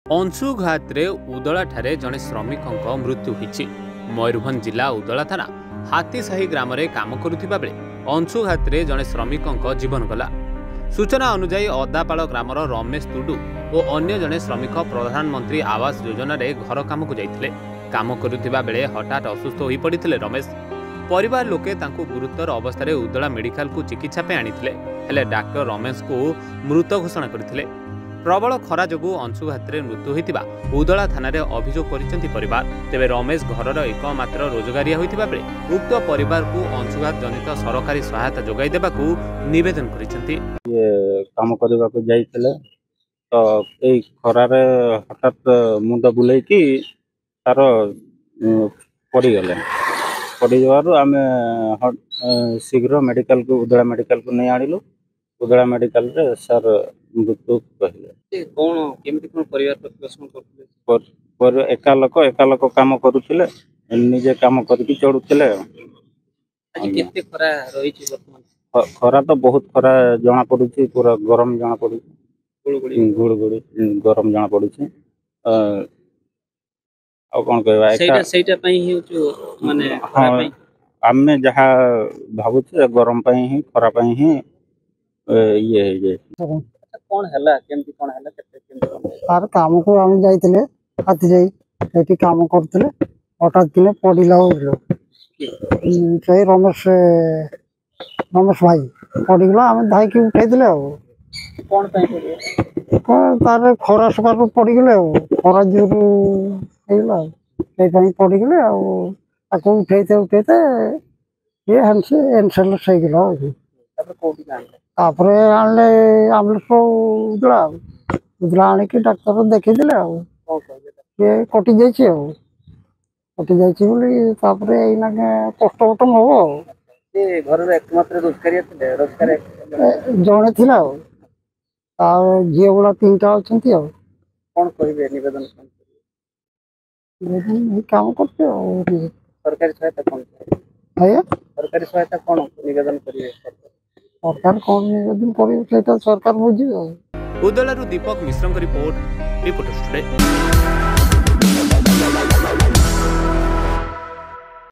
अंशुघात उदला ठारे जड़े श्रमिक मृत्यु होती। मयूरभंज जिला उदला थाना हाथीसाही ग्राम काम करुवा बेले अंशुघात जड़े श्रमिक जीवन गला। सूचना अनुजाई अदापाल ग्रामर रमेश तुडू और अन्य जड़े श्रमिक प्रधानमंत्री आवास योजना रे घर काम को जाइथिले। काम करुवा बेले हठात असुस्थ हो पड़ते रमेश। परिवार लोके तांको गुरुतर अवस्था उदला मेडिकल को चिकित्सा पे आनिथिले, हेले डाक्टर रमेश को मृत घोषणा करथिले। प्रबल खरा जोगु अंशुघात मृत्यु होता उदला थाना अभियोग कर परिवार। तेबे रमेश घरर एकमात्र रोजगारिया होता बेले उक्त परिवार को अंशुघात जनित सरकारी सहायता जोगाई देबाकू निवेदन करिसेंती। ये काम करबा को जाइथिले तो एई खरारे हठात मुंड बुलाई कि तार पड़ी गले। पड़ी जवारु आमे शीघ्र मेडिकल को उदला मेडिकल को नहीं आनिलु। उदला मेडिकल रे सर मृत्यु कहले। कौन केमती कोन परिवार प्रतिपोषण करथिले? पर एका लोक काम करूथिले, निजे काम करके चढ़ुथिले। आज केते खरा रही छी वर्तमान? खरा तो बहुत खरा जना पड़ुछि, पूरा गरम जना पड़ुछि, गुड़गुड़ी गरम जना पड़ुछि। आ कोन कहबा सेटा पई ही माने खरा पई आमे जहा भाबुछि गरम पई ही खरा पई ही ये है जे कौन हला केमती कौन हला केते तार काम को हम जाइतिले हाथी जाई एठी काम करथिले। हठात दिने पडिला होलो से रमेश भाई पडिगला। हम धाई के उठाई दिले। कौन पई पडियो तार खरा सकार पड़ी गले। खरा जोर हेला से पई पड़ी गले। ताको उठाइते ये हमसे एनसेल से गेला। तब कोठी जान तापरे आनले आमले सो उदला आने के डाक्टर देखि दिले। ये कटि जाइछि बोली तापरे एना पोस्टमार्टम हो। ये घर रे एकमात्र रोजगारिया थिले, रोजगार जणे थिला। आ जे गुला तीनटा अछंती। कौन करिवे निवेदन कौन करिवे? काम करते सरकारी सहायता कौन है? सरकारी सहायता कौन निवेदन करिवे? सरकार कौन निवेदन करिवे सरकार बुझियो। उदलारू दीपक मिश्र रिपोर्ट टुडे।